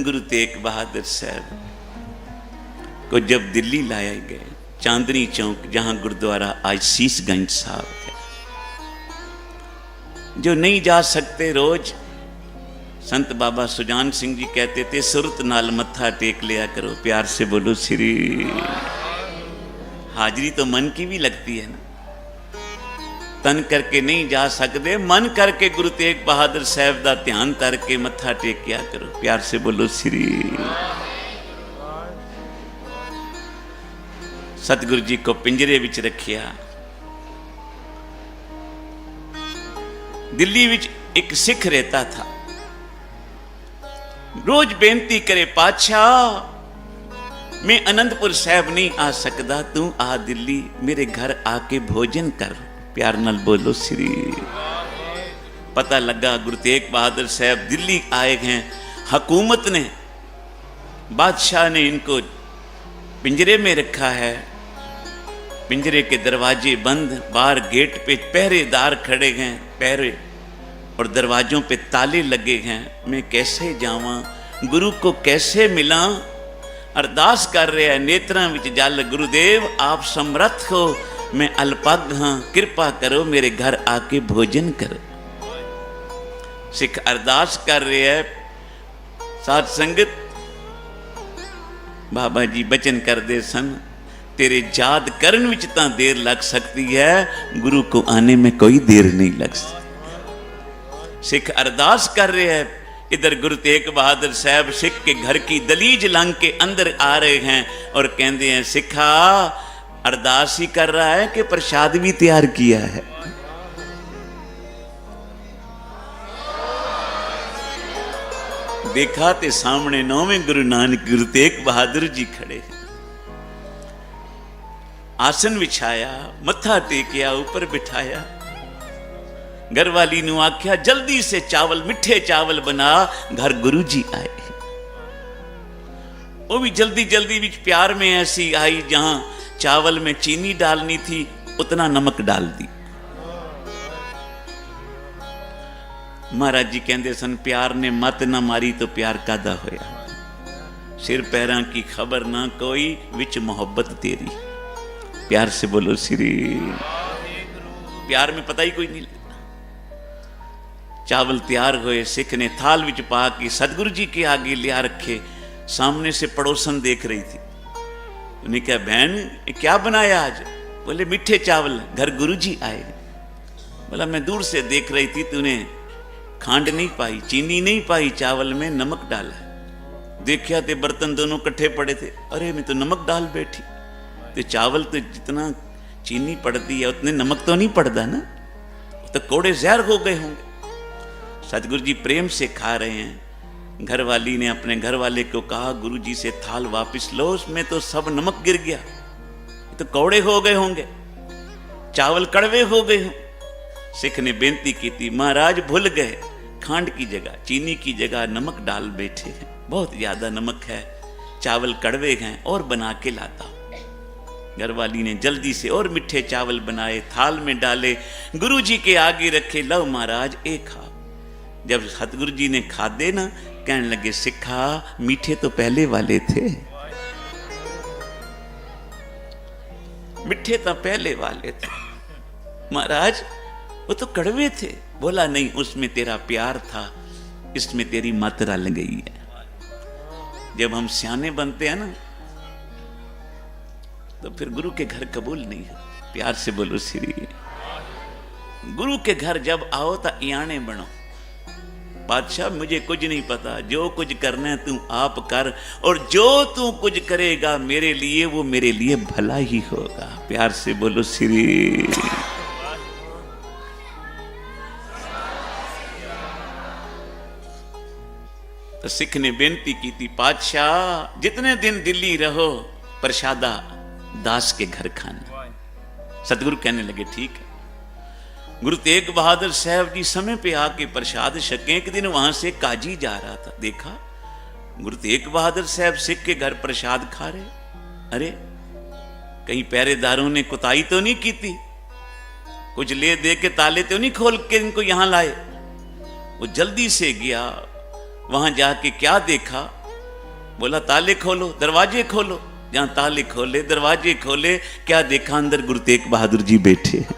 गुरु तेग बहादुर साहब को जब दिल्ली लाए गए, चांदनी चौक जहां गुरुद्वारा आज शीशगंज साहब है, जो नहीं जा सकते रोज संत बाबा सुजान सिंह जी कहते थे सुरत नाल मत्था टेक लिया करो। प्यार से बोलो श्री। हाजरी तो मन की भी लगती है ना, तन करके नहीं जा सकते, मन करके गुरु तेग बहादुर साहब का ध्यान करके मत्था टेकिया करो। प्यार से बोलो श्री। सतगुरु जी को पिंजरे विच रखिया। दिल्ली विच एक सिख रहता था, रोज बेनती करे पातशाह मैं अनंतपुर साहब नहीं आ सकता, तू आ दिल्ली मेरे घर आके भोजन कर। प्यार नाल बोलो श्री। पता लगा गुरु तेग बहादुर साहब दिल्ली आए हैं, हुकूमत ने बादशाह ने इनको पिंजरे में रखा है, पिंजरे के दरवाजे बंद, बाहर गेट पे पहरेदार खड़े हैं, पहरे और दरवाजों पे ताले लगे हैं। मैं कैसे जावां, गुरु को कैसे मिला? अरदास कर रहे हैं, नेत्रां विच जल, गुरुदेव आप समर्थ हो, मैं अल्पग हाँ, कृपा करो मेरे घर आके भोजन करो। सिख अरदास कर रहे हैं। साध संगत बाबा जी बचन करते सन, तेरे याद करन विच तां देर लग सकती है, गुरु को आने में कोई देर नहीं लग सकती। सिख अरदास कर रहे हैं, इधर गुरु तेग बहादुर साहब सिख के घर की दलीज लंघ के अंदर आ रहे हैं और कहते हैं सिखा अरदास ही कर रहा है कि प्रसाद भी तैयार किया है। देखा ते सामने नौवें गुरु नानक गुरु तेग बहादुर जी खड़े हैं। आसन बिछाया, मत्था टेकिया, ऊपर बिठाया। घरवाली ने आख्या जल्दी से चावल, मिठे चावल बना, घर गुरु जी आए। वो भी जल्दी जल्दी भी प्यार में ऐसी आई, जहां चावल में चीनी डालनी थी उतना नमक डाल दी। महाराज जी कहते सन प्यार ने मत ना मारी तो प्यार कादा होया, सिर पैरां की खबर ना कोई, विच मोहब्बत तेरी। प्यार से बोलो श्री। प्यार में पता ही कोई नहीं लगता। चावल तैयार हुए, सिख ने थाल विच पा के सतगुरु जी के आगे लिया रखे। सामने से पड़ोसन देख रही थी, उन्हें कहा बहन क्या बनाया आज? बोले मीठे चावल, घर गुरु जी आए। बोला मैं दूर से देख रही थी, तूने खांड नहीं पाई, चीनी नहीं पाई, चावल में नमक डाला। देखा ते बर्तन दोनों कट्ठे पड़े थे। अरे मैं तो नमक डाल बैठी, तो चावल तो जितना चीनी पड़ती है उतने नमक तो नहीं पड़ता ना, तो कोड़े जहर हो गए होंगे। सतगुरु जी प्रेम से खा रहे हैं। घरवाली ने अपने घर वाले को कहा गुरु जी से थाल वापस लो, उसमें तो सब नमक गिर गया, तो कौड़े हो गए होंगे, चावल कड़वे हो गए हों। सिख ने बेनती की थी, महाराज भूल गए, खांड की जगह चीनी की जगह नमक डाल बैठे हैं, बहुत ज्यादा नमक है, चावल कड़वे हैं और बना के लाता। घरवाली ने जल्दी से और मीठे चावल बनाए, थाल में डाले, गुरु जी के आगे रखे। लो महाराज एक खा। जब सतगुरु जी ने खादे ना, कहने लगे सिखा मीठे तो पहले वाले थे, मीठे तो पहले वाले थे महाराज, वो तो कड़वे थे। बोला नहीं, उसमें तेरा प्यार था, इसमें तेरी मत रल गई है। जब हम सियाने बनते हैं ना, तो फिर गुरु के घर कबूल नहीं है। प्यार से बोलो श्री। गुरु के घर जब आओ तो इयाने बनो। बादशाह मुझे कुछ नहीं पता, जो कुछ करना है तू आप कर, और जो तू कुछ करेगा मेरे लिए वो मेरे लिए भला ही होगा। प्यार से बोलो श्री। तो सिख ने बेनती की थी, पातशाह जितने दिन दिल्ली रहो प्रसादा दास के घर खाना। सतगुरु कहने लगे ठीक है। गुरु तेग बहादुर साहब जी समय पे आके प्रसाद छके। एक दिन वहां से काजी जा रहा था, देखा गुरु तेग बहादुर साहब सिख के घर प्रसाद खा रहे। अरे कहीं पहरेदारों ने कुताई तो नहीं की थी, कुछ ले दे के ताले तो नहीं खोल के इनको यहां लाए। वो जल्दी से गया, वहां जाके क्या देखा, बोला ताले खोलो, दरवाजे खोलो। जहां ताले खोले, दरवाजे खोले, क्या देखा अंदर गुरु तेग बहादुर जी बैठे हैं।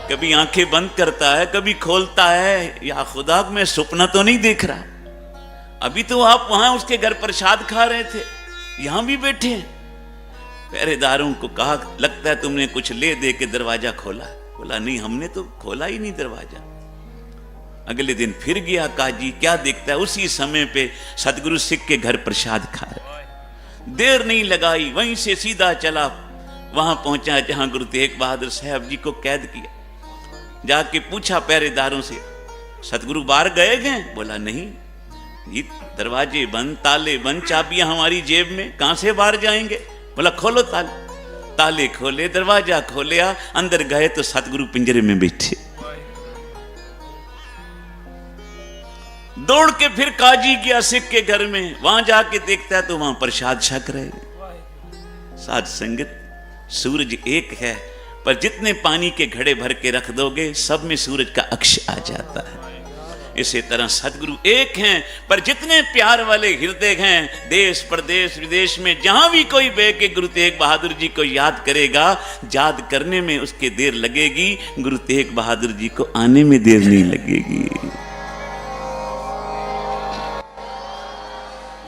कभी आंखें बंद करता है, कभी खोलता है, या खुदा मैं सपना तो नहीं देख रहा। अभी तो आप वहां उसके घर प्रसाद खा रहे थे, यहां भी बैठे हैं। पहरेदारों को कहा लगता है तुमने कुछ ले दे के दरवाजा खोला। बोला नहीं, हमने तो खोला ही नहीं दरवाजा। अगले दिन फिर गया काजी, क्या देखता है उसी समय पे सतगुरु सिख के घर प्रसाद खा रहे। देर नहीं लगाई, वहीं से सीधा चला, वहां पहुंचा जहां गुरु तेग बहादुर साहब जी को कैद किया। जाके पूछा पहरेदारों से, सतगुरु बाहर गए गए? बोला नहीं जी, दरवाजे बंद, ताले बंद, चाबियां हमारी जेब में, कहां से बाहर जाएंगे? बोला खोलो ताले। ताले खोले, दरवाजा खोलिया, अंदर गए तो सतगुरु पिंजरे में बैठे। दौड़ के फिर काजी गया सिख के घर में, वहां जाके देखता है तो वहां प्रसाद छक रहे। साध संगत, सूरज एक है, पर जितने पानी के घड़े भर के रख दोगे सब में सूरज का अक्ष आ जाता है। इसी तरह सतगुरु एक हैं, पर जितने प्यार वाले हृदय हैं, देश प्रदेश विदेश में जहां भी कोई बह के गुरु तेग बहादुर जी को याद करेगा, याद करने में उसके देर लगेगी, गुरु तेग बहादुर जी को आने में देर नहीं लगेगी।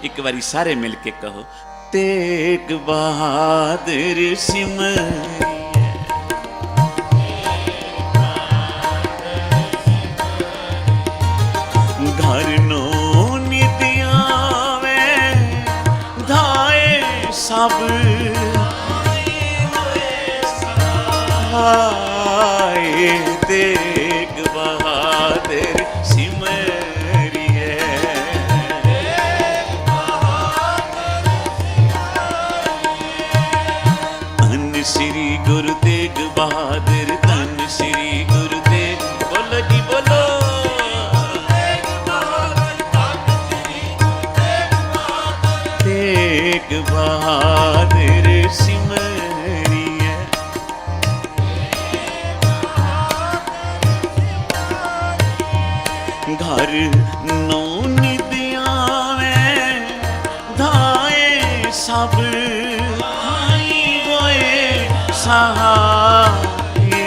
एक बारी सारे मिलके कहो, तेग बहादुर सिमरिया, घर नो निदिया में धाए सब आए, तेग बहादुर सिमरिया। धन श्री गुरु तेग बहादुर, धन श्री गुरु तेग, बोलो जी बोलो। तेग बहादुर सिमरिया, घर नो निदिया में धाए सब आई गोए सहाये,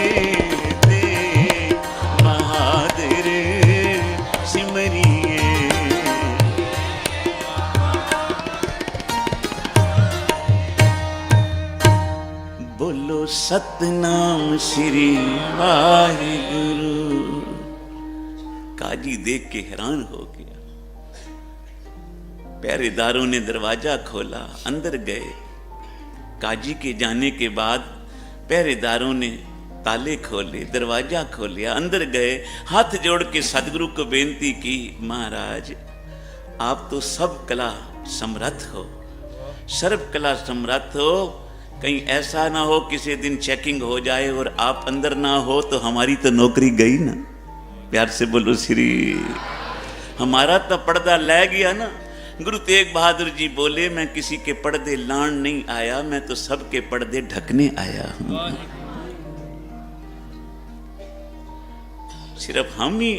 तेग बहादुर सिमरिया। बोलो सतनाम श्री वाहिगुरु। काजी देख के हैरान हो गया। पहरेदारों ने दरवाजा खोला, अंदर गए। काजी के जाने के बाद पहरेदारों ने ताले खोले, दरवाजा खोलिया, अंदर गए, हाथ जोड़ के सतगुरु को बेनती की, महाराज आप तो सब कला समर्थ हो, सर्व कला समर्थ हो, कहीं ऐसा ना हो किसी दिन चेकिंग हो जाए और आप अंदर ना हो तो हमारी तो नौकरी गई ना। प्यार से बोलो श्री। हमारा तो पर्दा ले गया ना। गुरु तेग बहादुर जी बोले, मैं किसी के पर्दे लाण नहीं आया, मैं तो सबके पर्दे ढकने आया हूं। सिर्फ हम ही,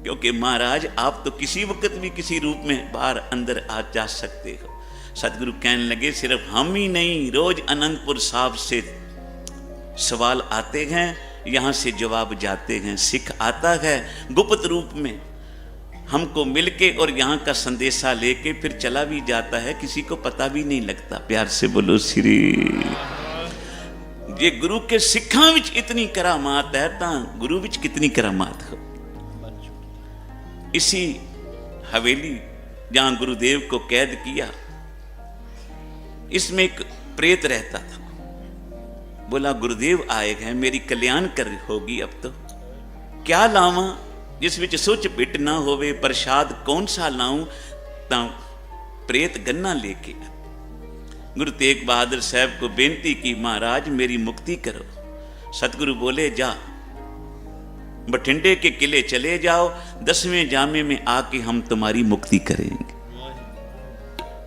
क्योंकि महाराज आप तो किसी वक्त भी किसी रूप में बाहर अंदर आ जा सकते हो। सतगुरु कहने लगे, सिर्फ हम ही नहीं, रोज अनंतपुर साहब से सवाल आते हैं, यहां से जवाब जाते हैं। सिख आता है गुप्त रूप में, हमको मिलके और यहाँ का संदेशा लेके फिर चला भी जाता है, किसी को पता भी नहीं लगता। प्यार से बोलो श्री। ये गुरु के सिखां विच इतनी करामात है, तां गुरु विच कितनी करामात हो। इसी हवेली जहां गुरुदेव को कैद किया, इसमें एक प्रेत रहता था। बोला गुरुदेव आए हैं, मेरी कल्याण कर होगी, अब तो क्या लावा जिस विच सुच पिट ना होवे, प्रसाद कौन सा लाऊं? तां प्रेत गन्ना लेके गुरु तेग बहादुर साहब को बेनती की, महाराज मेरी मुक्ति करो। सतगुरु बोले, जा बठिंडे के किले चले जाओ, 10वें जामे में आके हम तुम्हारी मुक्ति करेंगे।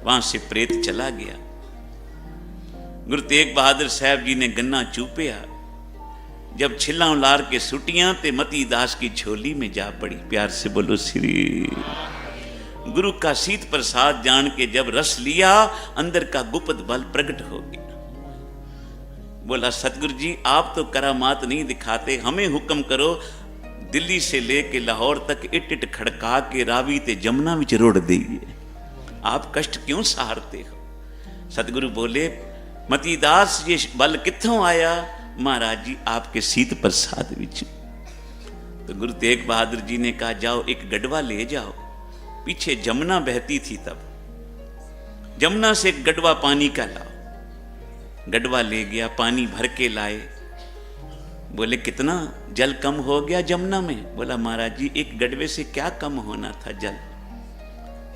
वहां से प्रेत चला गया। गुरु तेग बहादुर साहब जी ने गन्ना चूपिया, जब छिल्ला उलार के सुटियां ते मती दास की झोली में जा पड़ी। प्यार से बोलो श्री। गुरु का शीत प्रसाद जान के जब रस लिया, अंदर का गुप्त बल प्रकट हो गया। बोला सतगुरु जी आप तो करामात नहीं दिखाते, हमें हुक्म करो दिल्ली से लेके लाहौर तक इट इट खड़का के रावी ते जमुना विच रोड़ दीजिए, आप कष्ट क्यों सहारते हो। सतगुरु बोले मतीदास ये बल कित्थों आया। महाराज जी आपके शीत प्रसाद विच। तो गुरु तेग बहादुर जी ने कहा जाओ एक गढ़वा ले जाओ। पीछे जमुना बहती थी, तब जमुना से एक गढ़वा पानी का लाओ। गढ़वा ले गया, पानी भर के लाए। बोले कितना जल कम हो गया जमुना में। बोला महाराज जी एक गढ़वे से क्या कम होना था जल।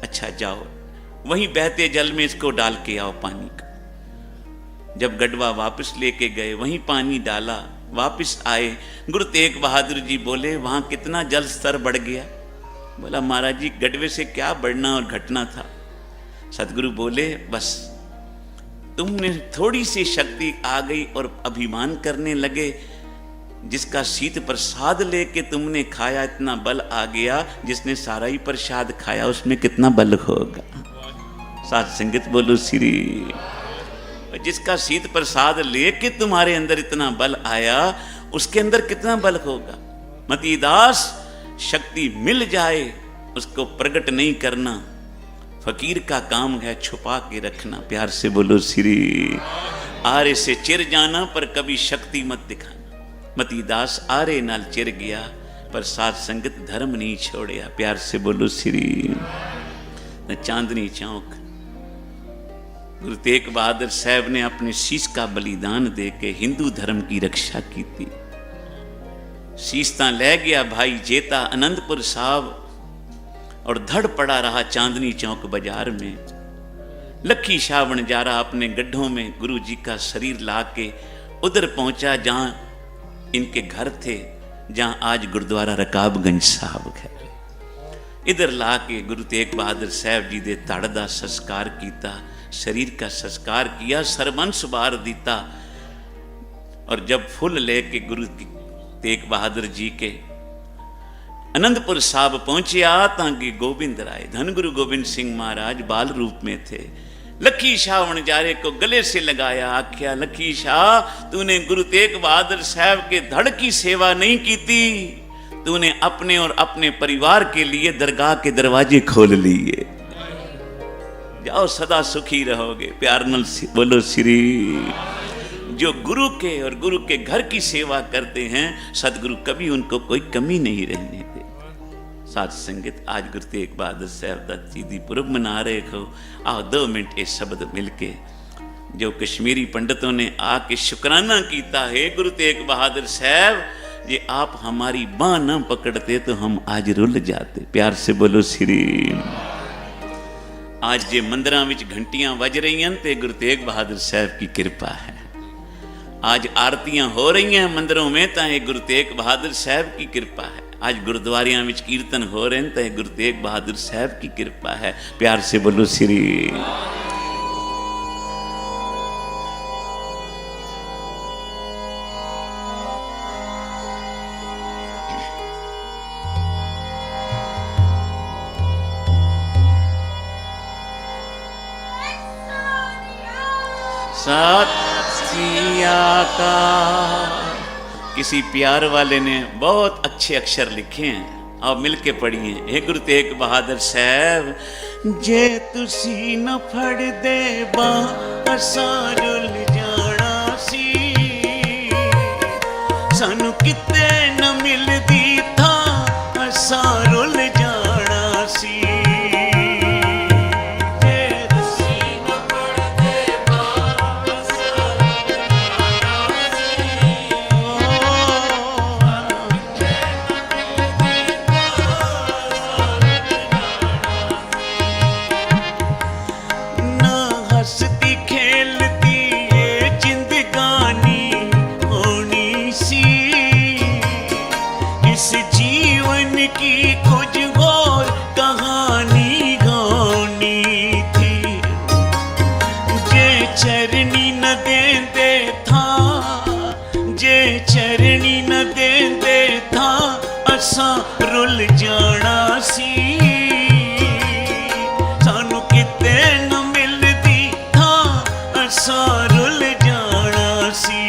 अच्छा जाओ वहीं बहते जल में इसको डाल के आओ पानी का। जब गढ़वा वापस लेके गए, वहीं पानी डाला, वापस आए। गुरु तेग बहादुर जी बोले वहां कितना जल स्तर बढ़ गया। बोला महाराज जी गढ़वे से क्या बढ़ना और घटना था। सतगुरु बोले बस तुमने थोड़ी सी शक्ति आ गई और अभिमान करने लगे। जिसका शीत प्रसाद लेके तुमने खाया इतना बल आ गया, जिसने सारा ही प्रसाद खाया उसमें कितना बल होगा। साथ संगत बोलो श्री। जिसका शीत प्रसाद लेके तुम्हारे अंदर इतना बल आया, उसके अंदर कितना बल होगा। मतीदास शक्ति मिल जाए उसको प्रकट नहीं करना, फकीर का काम है छुपा के रखना। प्यार से बोलो श्री। आरे से चिर जाना पर कभी शक्ति मत दिखाना। मतीदास आरे नाल चिर गया पर साथ संगत धर्म नहीं छोड़िया। प्यार से बोलो श्री। चांदनी चौक गुरु तेग बहादुर साहब ने अपने शीश का बलिदान दे के हिंदू धर्म की रक्षा की थी। शीश ता ले गया भाई जेता आनंदपुर साहब और धड़ पड़ा रहा चांदनी चौक बाजार में। लखी शाह वणजारा अपने गड्ढों में गुरु जी का शरीर ला के उधर पहुंचा जहां इनके घर थे, जहां आज गुरुद्वारा रकाबगंज साहब है। इधर ला के गुरु तेग बहादुर साहब जी दे धड़ दा संस्कार किया, शरीर का संस्कार किया, सरबंस बार दिता। और जब फुल लेके गुरु तेग बहादुर जी के आनंदपुर साहब पहुंचे ताकि गोविंद राय धन गुरु गोविंद सिंह महाराज बाल रूप में थे। लखी शाह वणजारे को गले से लगाया, आख्या लखी शाह तूने गुरु तेग बहादुर साहब के धड़ की सेवा नहीं की थी, तूने अपने और अपने परिवार के लिए दरगाह के दरवाजे खोल लिए। जाओ सदा सुखी रहोगे। प्यार नल बोलो श्री। जो गुरु के और गुरु के घर की सेवा करते हैं, सदगुरु कभी उनको कोई कमी नहीं रहने देते। साथ संगत आज गुरु तेग बहादुर साहब का शहीदी पुरब मना रहे हो। आओ 2 मिनट ये शब्द मिलके जो कश्मीरी पंडितों ने आके शुक्राना कीता है, गुरु तेग बहादुर साहब ये आप हमारी बांह न पकड़ते तो हम आज रुल जाते। प्यार से बोलो श्री। आज जे मंदिरां विच घंटियां बज रही हैं ते गुरु तेग बहादुर साहब की कृपा है। आज आरतियां हो रही हैं मंदिरों में तो ये गुरु तेग बहादुर साहब की कृपा है। आज गुरुद्वारियां विच कीर्तन हो रहे हैं तो गुरु तेग बहादुर साहब की कृपा है। प्यार से बोलो श्री। का किसी प्यार वाले ने बहुत अच्छे अक्षर लिखे हैं, आप मिलके पढ़िए। हे गुरु तेग बहादुर साहब जे तुसी न फड़ दे असा रुल जाना सी, सानू किते न मिलदी था असा रुल जाना सी। चरणी जाना सी, सानू किते न मिलदी थां असां रुल जाना सी।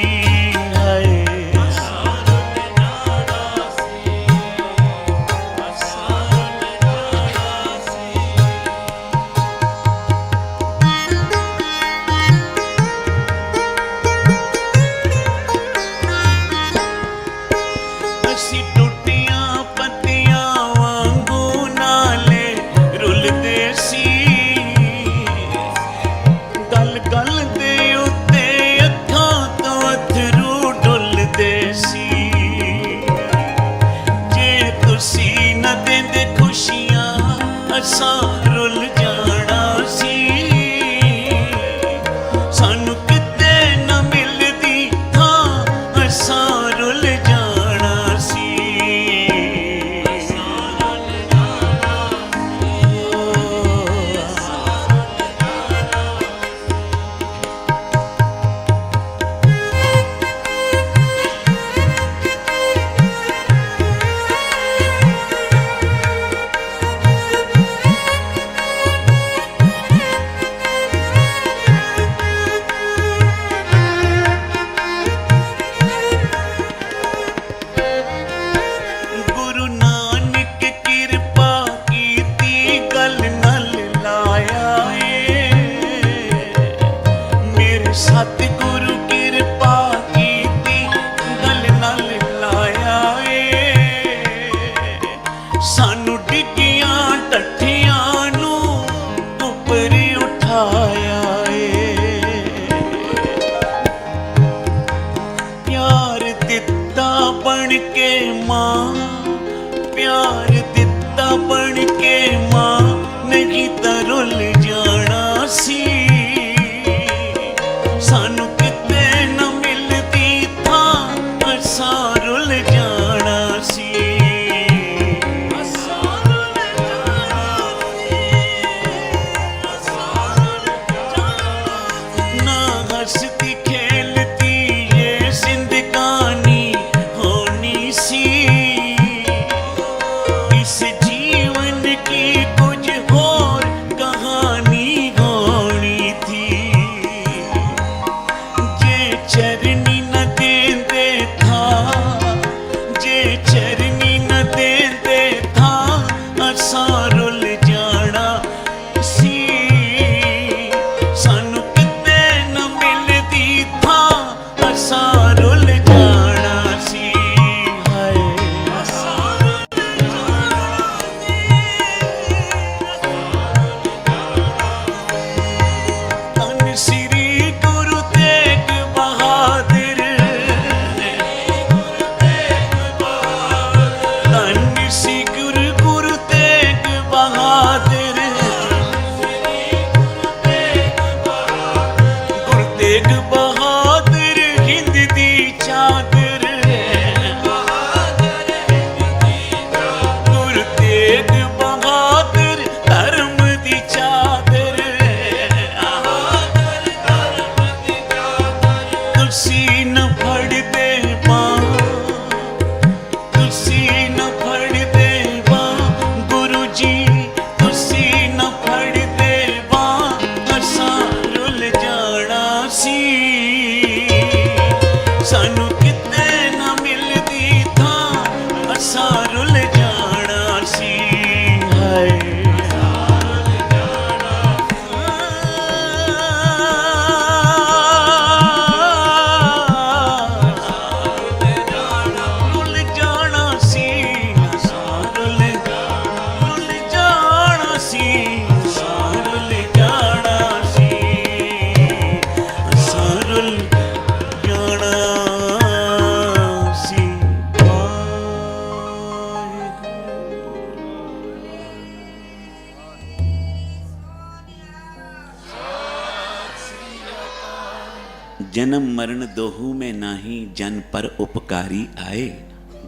जन्म मरण दोहू में नाही, जन पर उपकारी आए।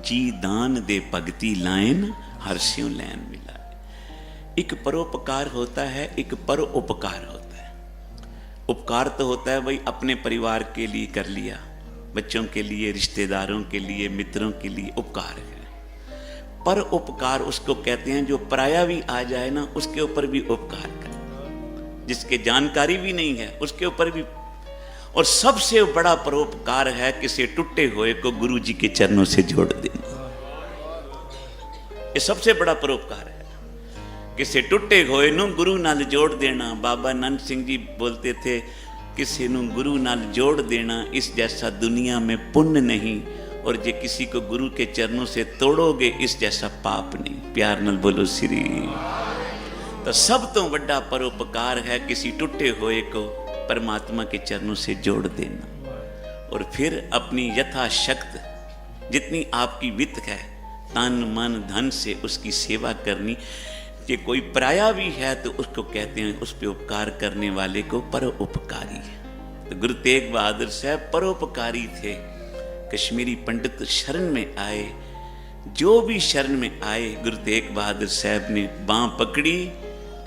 जी दान दे भगति लाइन, हर स्यों लैन मिलाए। एक परोपकार होता है, एक परोपकार होता है। उपकार तो होता है भाई अपने परिवार के लिए कर लिया, बच्चों के लिए, रिश्तेदारों के लिए, मित्रों के लिए उपकार है। पर उपकार उसको कहते हैं जो पराया भी आ जाए ना उसके ऊपर भी उपकार कर, जिसके जानकारी भी नहीं है उसके ऊपर भी। और सबसे बड़ा परोपकार है किसी टूटे हुए को गुरु जी के चरणों से जोड़ देना। ये सबसे बड़ा परोपकार है, किसी टूटे हुए नु गुरु नाल जोड़ देना। बाबा नंद सिंह जी बोलते थे किसी नु गुरु नाल जोड़ देना इस जैसा दुनिया में पुण्य नहीं, और जे किसी को गुरु के चरणों से तोड़ोगे इस जैसा पाप नहीं। प्यार नाल बोलो श्री। तो सब तो बड़ा परोपकार है किसी टूटे हुए को परमात्मा के चरणों से जोड़ देना, और फिर अपनी यथाशक्त जितनी आपकी वित्त है तन मन धन से उसकी सेवा करनी। कि कोई पराया भी है तो उसको कहते हैं उस पे उपकार करने वाले को परोपकारी। तो गुरु तेग बहादुर साहब परोपकारी थे। कश्मीरी पंडित शरण में आए, जो भी शरण में आए गुरु तेग बहादुर साहब ने बांह पकड़ी,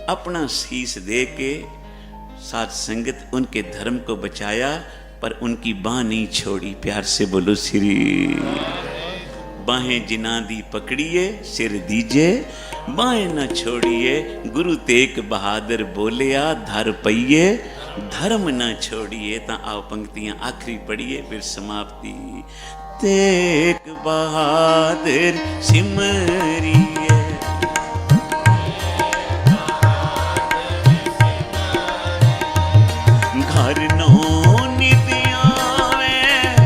अपना शीश दे के साथ संगत उनके धर्म को बचाया, पर उनकी बांह नहीं छोड़ी। प्यार से बोलो श्री। बाहें जिना दी पकड़िए सिर दीजे, बाहें न छोड़िए गुरु तेग बहादुर बोलिया धर पइए, धर्म न छोड़िए। ता आओ पंक्तियां आखिरी पढ़िए फिर समाप्ति। तेग बहादुर सिमरिए, घर नो निदिया में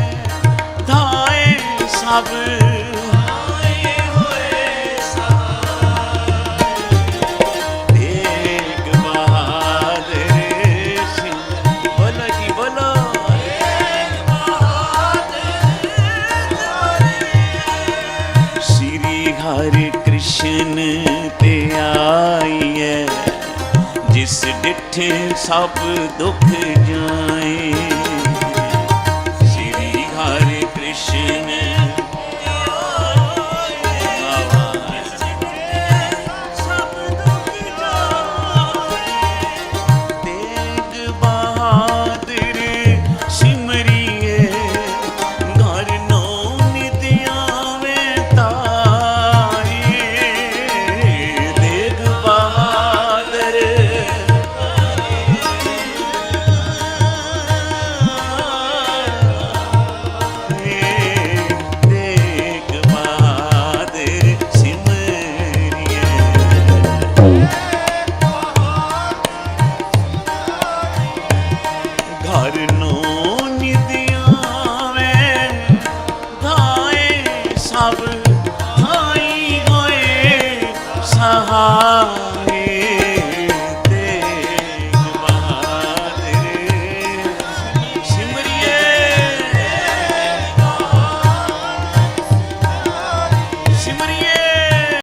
धाए सब, हरे कृष्ण ते आइए, जिस डिठे सब दुख जाए। श्री हरे कृष्ण सब दुख जाए। तेग बहादुर सिमरिए, घर नो निदिया में सब थाई गए सहा।